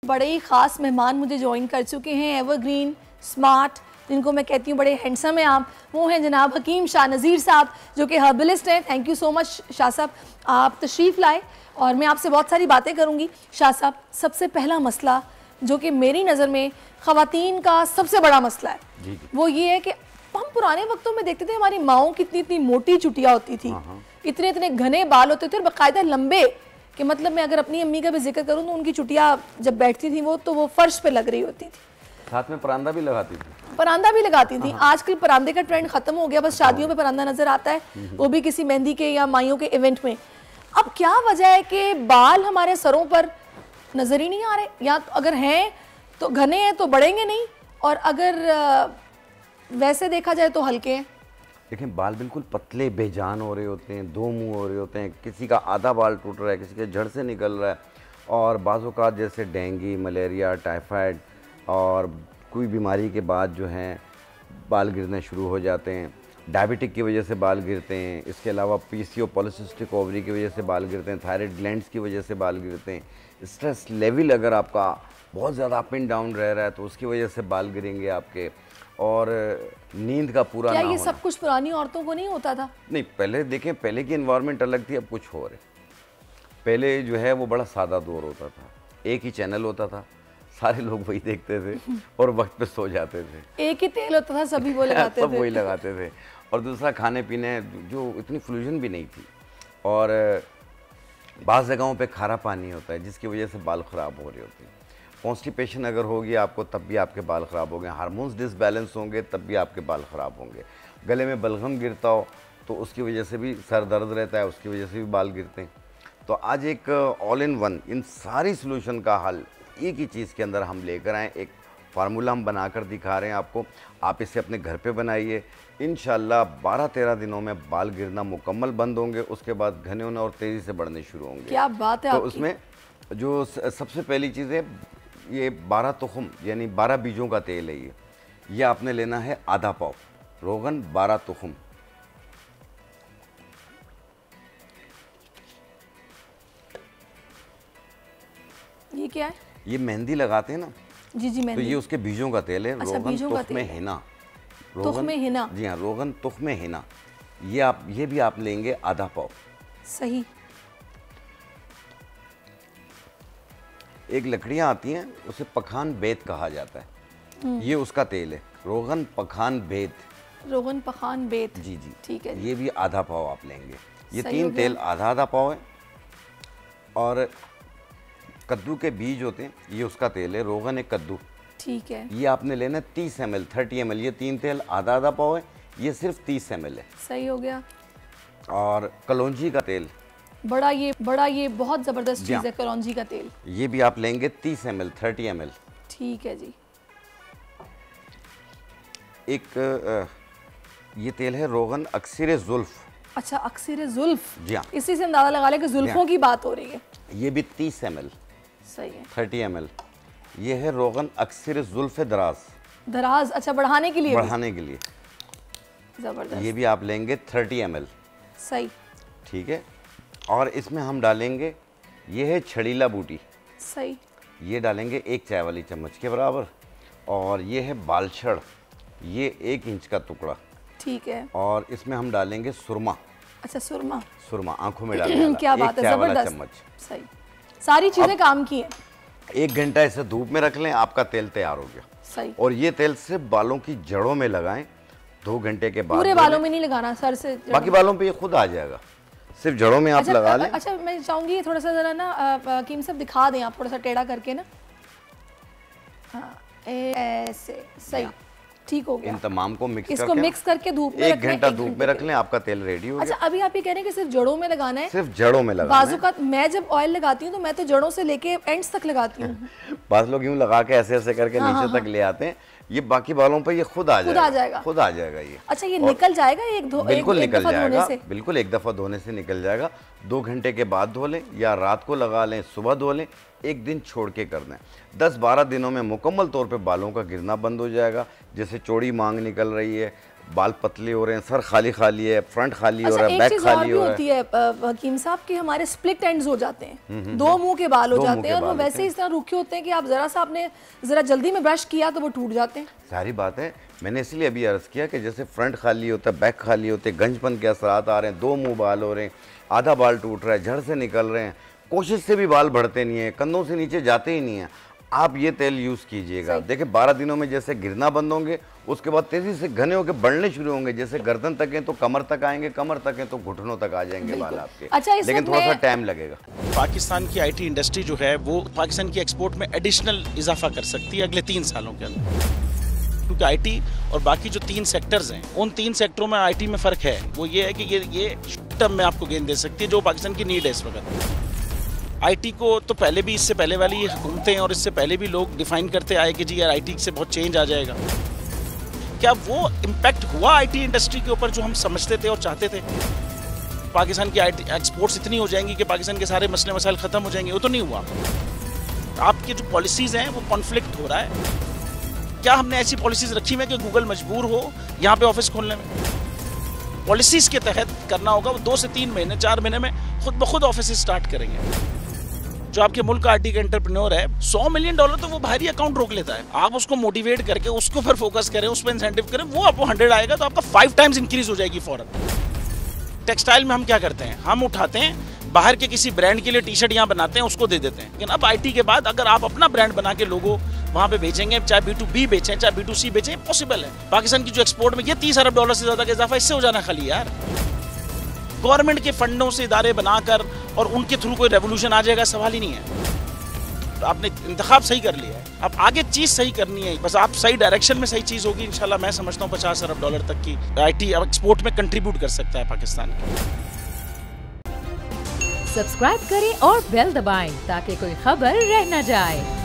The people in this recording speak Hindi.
बड़े ही ख़ास मेहमान मुझे ज्वाइन कर चुके हैं, एवरग्रीन स्मार्ट, जिनको मैं कहती हूँ बड़े हैंडसम हैं आप, वो हैं जनाब हकीम शाह नज़ीर साहब, जो कि हर्बलिस्ट हैं। Thank you so much Shah साहब, आप तशरीफ़ लाए और मैं आपसे बहुत सारी बातें करूँगी। शाह साहब, सबसे पहला मसला जो कि मेरी नज़र में ख़वातीन का सबसे बड़ा मसला है, वो ये है कि हम पुराने वक्तों में देखते थे हमारी माओं की इतनी इतनी मोटी चुटिया होती थी, इतने इतने घने बाल होते थे और बाकायदा लंबे, कि मतलब मैं अगर अपनी अम्मी का भी जिक्र करूँ तो उनकी चुटिया जब बैठती थी वो फर्श पे लग रही होती थी, साथ में परांदा भी लगाती थी। परांदा भी लगाती थी। आजकल परांदे का ट्रेंड खत्म हो गया, बस शादियों पे परांदा नजर आता है, वो भी किसी मेहंदी के या माइयों के इवेंट में। अब क्या वजह है कि बाल हमारे सरों पर नजर ही नहीं आ रहे, या अगर हैं तो घने हैं तो बढ़ेंगे नहीं, और अगर वैसे देखा जाए तो हल्के हैं। देखिए, बाल बिल्कुल पतले बेजान हो रहे होते हैं, दो मुंह हो रहे होते हैं, किसी का आधा बाल टूट रहा है, किसी के जड़ से निकल रहा है, और बाज़-औक़ात जैसे डेंगू, मलेरिया, टाइफाइड और कोई बीमारी के बाद जो हैं बाल गिरने शुरू हो जाते हैं। डायबिटिक की वजह से बाल गिरते हैं, इसके अलावा पीसीओ पॉलिसिस्टिक ओवरी की वजह से बाल गिरते हैं, थायराइड ग्लैंड्स की वजह से बाल गिरते हैं, स्ट्रेस लेवल अगर आपका बहुत ज़्यादा अप एंड डाउन रह रहा है तो उसकी वजह से बाल गिरेंगे आपके, और नींद का पूरा क्या ना ये होना। सब कुछ पुरानी औरतों को नहीं होता था? नहीं, पहले देखें, पहले की एनवायरनमेंट अलग थी, अब कुछ हो रहे। पहले जो है वो बड़ा सादा दौर होता था, एक ही चैनल होता था, सारे लोग वही देखते थे और वक्त पे सो जाते थे। एक ही तेल होता था, सभी वो लगाते सब थे। वही लगाते थे, और दूसरा खाने पीने जो इतनी फ्लूजन भी नहीं थी, और बाज़ जगहों पे खारा पानी होता है जिसकी वजह से बाल ख़राब हो रहे होते हैं। कॉन्स्टिपेशन अगर होगी आपको तब भी आपके बाल ख़राब होंगे, हार्मोन्स डिसबैलेंस होंगे तब भी आपके बाल ख़राब होंगे, गले में बलगम गिरता हो तो उसकी वजह से भी सर दर्द रहता है, उसकी वजह से भी बाल गिरते हैं। तो आज एक ऑल इन वन इन सारी सॉल्यूशन का हल एक ही चीज़ के अंदर हम लेकर आए, एक फार्मूला हम बनाकर दिखा रहे हैं आपको। आप इसे अपने घर पे बनाइए, इंशाल्लाह 12-13 दिनों में बाल गिरना मुकम्मल बंद होंगे, उसके बाद घने होने और तेज़ी से बढ़ने शुरू होंगे। क्या बात है तो आपकी। उसमें जो सबसे पहली चीज़ है, ये 12 तुखम यानी 12 बीजों का तेल है। ये आपने लेना है आधा पाव रोगन, 12 तुखम। ये क्या है? ये मेहंदी लगाते हैं ना, जी जी, तो मेहंदी। ये उसके बीजों का तेल है। अच्छा, रोगन बीजों का तुख्म तेल है। हिना, तुख्म हिना। जी हाँ, रोगन तुख्म हिना। ये भी आप लेंगे आधा पाव। सही। एक लकड़ियाँ आती हैं, उसे पखान बेत कहा जाता है, ये उसका तेल है, रोगन पखान बेत। रोगन पखान बेत। जी जी, ठीक है। ये भी आधा पाव आप लेंगे। ये सही हो 3 गया। तेल आधा आधा पाव है। और कद्दू के बीज होते हैं, ये उसका तेल है, रोगन एक कद्दू। ठीक है। ये आपने लेना 30 ml, 30 ml। ये 3 तेल आधा आधा पाव है, ये सिर्फ 30 ml है। सही हो गया। और कलौंजी का तेल, बड़ा ये बहुत ज़बरदस्त जी चीज़ हाँ। है कलौंजी का तेल। ये भी आप लेंगे 30 ml, 30 ml। ठीक है जी। एक ये तेल है रोगन अक्सर जुल्फ। अच्छा, अक्सर जुल्फ। जी हाँ। इसी से अंदाजा लगा ले कि जुल्फों की बात हो रही है। ये भी 30 ml, सही है। 30 ml। ये है रोगन अक्सर जुल्फ दराज, दराज। अच्छा, बढ़ाने के लिए भी? बढ़ाने के लिए। जबरदस्त। ये भी आप लेंगे 30 ml। सही। ठीक है। और इसमें हम डालेंगे, ये है छड़ीला बूटी, सही। ये डालेंगे 1 चाय वाली चम्मच के बराबर। और ये है बालछड़, ये 1 इंच का टुकड़ा। ठीक है। और इसमें हम डालेंगे सुरमा। अच्छा, सुरमा। सुरमा आंखों में डालने वाला, क्या 1 बात है, चाय वाला जबरदस्त। चम्मच। सही, सारी चीजें काम की हैं। 1 घंटा इसे धूप में रख लें, आपका तेल तैयार हो गया। सही। और ये तेल सिर्फ बालों की जड़ों में लगाएं, 2 घंटे के बाद पूरे धो बालों लें। में नहीं लगाना, सर से। बाकी बालों पे ये खुद आ जाएगा, सिर्फ जड़ों में आप अच्छा, लगा लें। अच्छा, मैं चाहूंगी ये थोड़ा सा जरा ना कीम सब दिखा दें आप, थोड़ा सा टेढ़ा करके ना। हाँ, ऐसे। सही, ठीक हो गया। इन तमाम को इसको मिक्स करके धूप में 1 घंटा धूप में रख लें, आपका तेल रेडी हो अच्छा, गया। अभी आप ये कह रहे हैं कि सिर्फ जड़ों में लगाना है? सिर्फ जड़ों में लगाना बाजू का मैं जब ऑयल लगाती हूँ तो मैं तो जड़ों से लेके एंड्स तक लगाती हूँ। है। बात लोग यूं लगा के ऐसे ऐसे करके नीचे तक ले आते हैं, ये बाकी बालों पे ये खुद आ जाएगा। खुद आ जाएगा ये। अच्छा, ये निकल जाएगा बिल्कुल निकल दफा धोने जाएगा, से? बिल्कुल 1 दफ़ा धोने से निकल जाएगा। 2 घंटे के बाद धो लें, या रात को लगा लें, सुबह धो लें, एक दिन छोड़ के करना है। 10-12 दिनों में मुकम्मल तौर पे बालों का गिरना बंद हो जाएगा। जैसे चौड़ी मांग निकल रही है, बाल पतले हो रहे हैं, सर खाली खाली है, फ्रंट खाली हो रहा है, बैक खाली हो रहा है। होती है हकीम साहब कि हमारे स्प्लिट एंड्स हो जाते हैं, दो मुंह के बाल हो जाते हैं, और वो वैसे ही इस तरह रूखे होते हैं कि आप जरा सा आपने जरा जल्दी में ब्रश किया तो वो टूट जाते हैं। सारी बात है, मैंने इसलिए अभी अर्ज़ किया कि जैसे फ्रंट खाली होता है, बैक खाली होते हैं, गंजपन के असरात आ रहे हैं, दो मुंह बाल हो रहे हैं, आधा बाल टूट रहा है, जड़ से निकल रहे हैं, कोशिश से भी बाल बढ़ते नहीं है, कंधों से नीचे जाते ही नहीं है, आप ये तेल यूज़ कीजिएगा। देखिए 12 दिनों में जैसे गिरना बंद होंगे, उसके बाद तेज़ी से घने होकर बढ़ने शुरू होंगे। जैसे गर्दन तक हैं तो कमर तक आएंगे, कमर तक हैं तो घुटनों तक आ जाएंगे बाल आपके। अच्छा, लेकिन थोड़ा सा टाइम लगेगा। पाकिस्तान की आईटी इंडस्ट्री जो है वो पाकिस्तान की एक्सपोर्ट में एडिशनल इजाफा कर सकती है अगले 3 सालों के अंदर, क्योंकि आईटी और बाकी जो 3 सेक्टर्स हैं, उन 3 सेक्टरों में आईटी में फ़र्क है। वो ये है कि ये शॉर्ट टर्म में आपको गेन दे सकती है, जो पाकिस्तान की नीड है इस वक्त। आईटी को तो पहले भी, इससे पहले वाली हुकूमतें और इससे पहले भी लोग डिफाइन करते आए कि जी यार आईटी से बहुत चेंज आ जाएगा। क्या वो इम्पैक्ट हुआ आईटी इंडस्ट्री के ऊपर जो हम समझते थे और चाहते थे? पाकिस्तान की आईटी एक्सपोर्ट्स इतनी हो जाएंगी कि पाकिस्तान के सारे मसले मसाइल ख़त्म हो जाएंगे? वो तो नहीं हुआ। आपकी जो पॉलिसीज़ हैं वो कॉन्फ्लिक्ट हो रहा है। क्या हमने ऐसी पॉलिसीज़ रखी हुई है कि गूगल मजबूर हो यहाँ पे ऑफिस खोलने में? पॉलिसीज़ के तहत करना होगा। वो 2 से 3 महीने 4 महीने में खुद ब खुद ऑफिस स्टार्ट करेंगे। जो आपके मुल्क का आईटी का एंटरप्रेन्योर है, $100 मिलियन तो वो बाहरी अकाउंट रोक लेता है। आप उसको मोटिवेट करके उसको पर फोकस करें, उस पर इंसेंटिव करें, वो आपको 100 आएगा तो आपका 5 टाइम्स इंक्रीज हो जाएगी फौरन। टेक्सटाइल में हम क्या करते हैं, हम उठाते हैं बाहर के किसी ब्रांड के लिए टी-शर्ट यहाँ बनाते हैं, उसको दे देते हैं। लेकिन अब आईटी के बाद अगर आप अपना ब्रांड बना के लोगो वहाँ पे बेचेंगे, चाहे B2B बेचें चाहे B2C बेचें, पॉसिबल है। पाकिस्तान की जो एक्सपोर्ट में ये $30 अरब से ज़्यादा का इजाफा इससे हो जाना खाली यार। गवर्नमेंट के फंडों से इदारे बनाकर और उनके थ्रू कोई रेवोल्यूशन आ जाएगा, सवाल ही नहीं है। तो आपने इंतखाब सही कर लिया है, अब आगे चीज़ सही करनी है, बस आप सही डायरेक्शन में सही चीज़ होगी इंशाल्लाह। मैं समझता हूँ $50 अरब तक की आईटी अब एक्सपोर्ट में कंट्रीब्यूट कर सकता है पाकिस्तान। सब्सक्राइब करें और बेल दबाएं ताकि कोई खबर रह न जाए।